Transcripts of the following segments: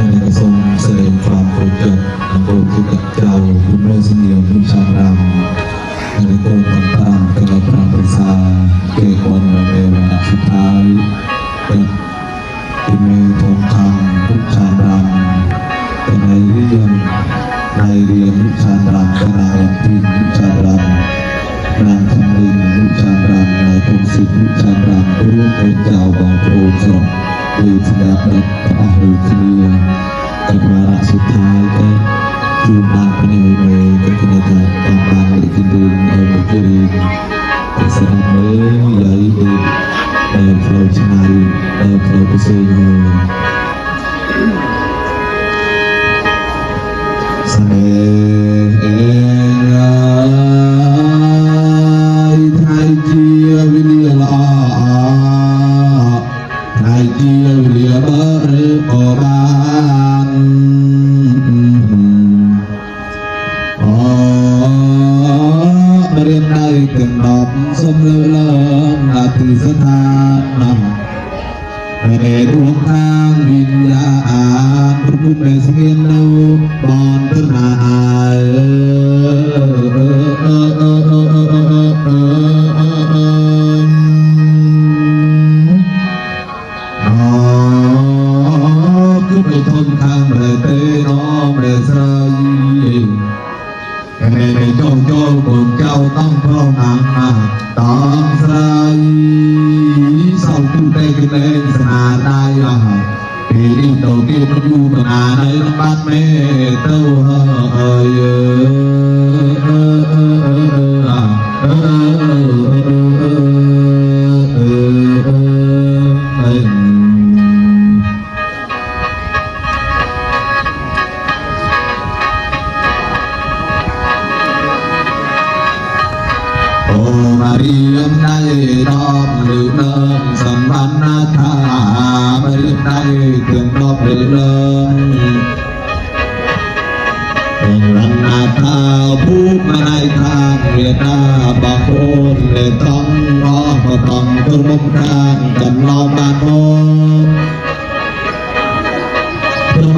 ในกระทรวงแสดงความเคารพในโปรดที่กับเจ้าคุณแม่สิงห์เดียวคุณชารำในโปรดต่างๆกระพระประสาเกี่ยวกับในวาระสุดท้ายเป็นคุณแม่ทองคำคุณชารำในเรื่องคุณชารำกนางพิมคุณชารำนางคำลินคุณชารำนายพงศิษฐ์คุณชารำร่วมเป็นเจ้าบางโปรดสดคือธนาคารกับอาหุเคลียกับวาระสุดท้ายก็จูบานไปในก็คือในการต่างๆในที่ดินในบริเวณแต่สนามเมื่อใหญ่เองในโปรชนาลีในโปรเปเซียสเนไทยเจียวิลลาไทยเจียวิลลาเรืออบานเรียนได้ถึงดอกสมเลือดนาทีสถานนำในดวงทางวิญญาณพระพุทธเสียนเอาบอนพระนาคือไปทนทางเรือเตน้อมเรือสายในโจโจบุญเจ้าต้องพร้อมนางมาต้องใส่เศร้าตุ้งเตกิเลนสนาได้ละปีนี้โตเกียวมันอยู่ปัญหาในลำบากเมตเต้าโอมาเรียมได้ดอกหรือเดิมสัมพันธ์นาคาไม่เลือกได้เกินดอกหรือเดิมเป็นรันนาคาพูดมาในทางเรียนาบางคนเลยต้องรอก็ต้องกระมุมทางกันรอบานโมประ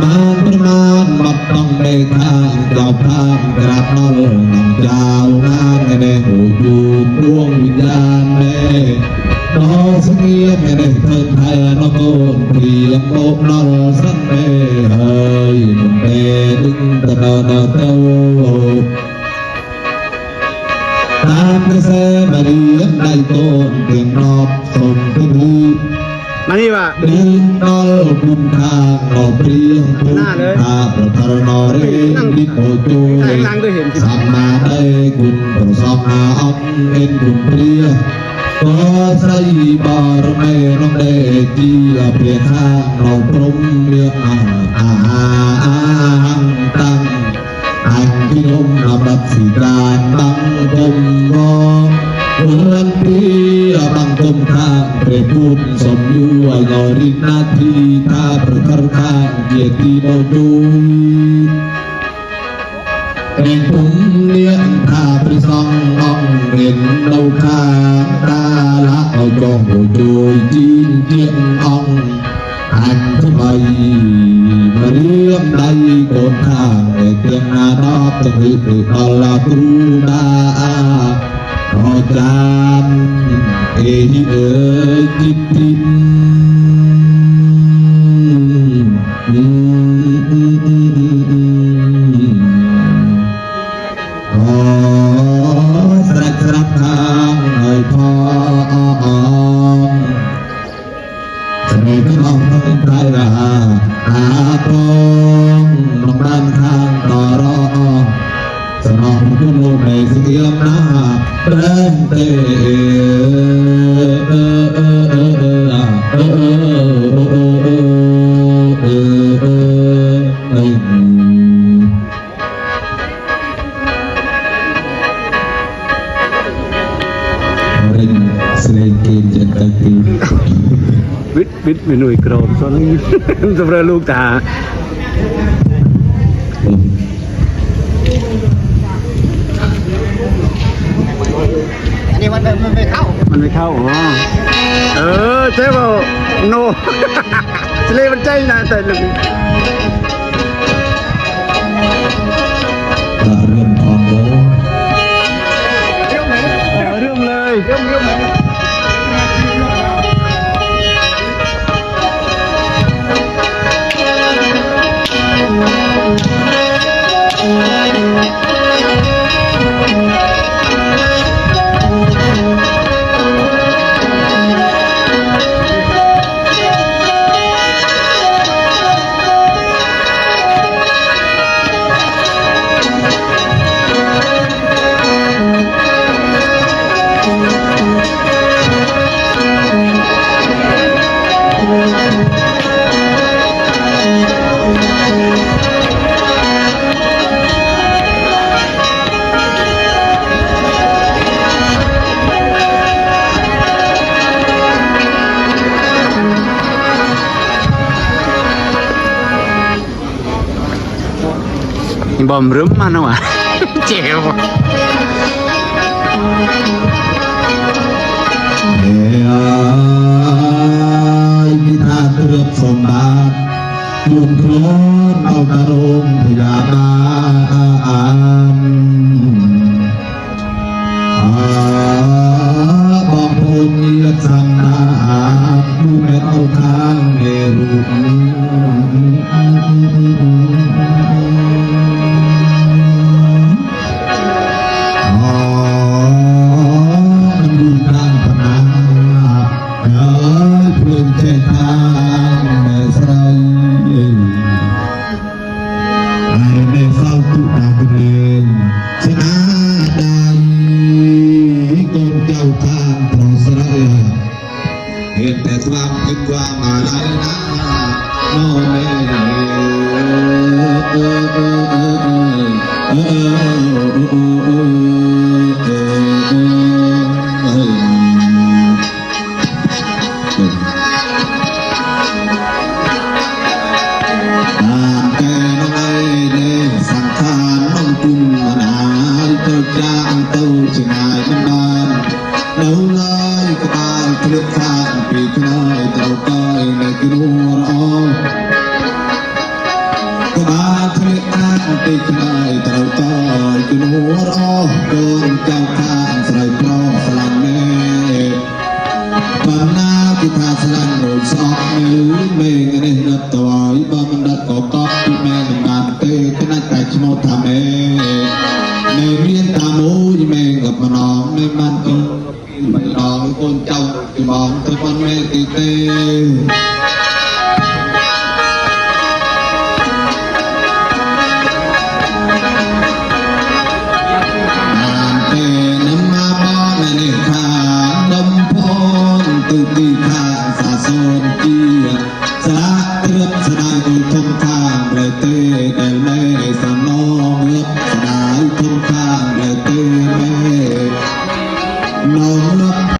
มาณบัดต้องได้ทางกลับทางกราบนอลน้องเจ้างานในหูอยู่ดวงวิญญาณแม่น้องสเงียบไม่ได้เทินไทยน้องโอนเปลี่ยนโอบน้องสั้นแม่เฮ้ยมันเดินตะนอนเต้าตามกระแสมาเรียนได้ต้นเตียงนอบสมทุกมานี่ว่ะดินนอลกุมทางนอเปรี้ยงทุกทาประทานอเรดิโอจูสัมมาได้กุมประสอบนาอันเอ็นกุมเปรี้ยก็ใส่บารมีน้องเดจีเปลี่ยนทางนอพรมเรียกตั้งอันที่นมนำรับสีการบังกมงอวันที่บังกมทางเปรพูดสมอยู่ยอรินาทีท่าประทานข้างเกียรติโมดูเองผมเลี้ยงท่าประซองน้องเรียนเราข้างตาละเอาจองหัวโจยจีนเจียงอ่องอันทำไมมาเรียมได้โกนทางเตียงนาดอกตะลึกตะลาตูดาพอจามเอ๋ยจิตตินสลับทางหน่อยพอจะไม่ต้องร้องไห้ละอาปองน้องด้านข้างต่อรอสนองผู้โลภในสิ่งเดียวนะเริ่มเตะแสดงเกมจันทร์ตีวิทย์เมนูอีกรอบตอนนี้สำหรับลูกตาอันนี้มันไม่เข้าอ๋อใช่ป่ะโนทะเลมันใจนะแต่ บอมรึมมันวะเจ๋ว เอ้ยพิธาเตือบสมบัติลุงโคลนเอากระโรงพยาบาลบอกพูดเยียดสังนาดูแม่เอาทางเมรุมันดูกลางพนาเพื่อนเจ้าทางแม่ใส่ไอ้แม่เฝ้าตุกนาเรียนชนะได้กนเจ้าทางเพราะสระเห็นแต่ความคิดความอะไรนะน้องแม่đâu lại cái bài clip phạt vì cái nơi tàu coi này cái đua đó cái bài clip phạt vì cái nơi tàu coi cái đua đó con cao phạt phải pro làm mê bằng na cái thà làm rồi sọt như mình này đập tỏi bao mình đập có cọp cái mẹ mình bàn tê cái này tại chỉ một thằng mẹ mẹ miên ta mối mẹ gặp mà nó mẹ man con đón con chồng thì bóng tới con mẹ tì tê nắm ma bó mẹ nè khá nắm phôn từ tì khá xa xôn kia xa tiếp xa đai tôi thông thang lời tê đèo lê xa nó ướp xa đai thông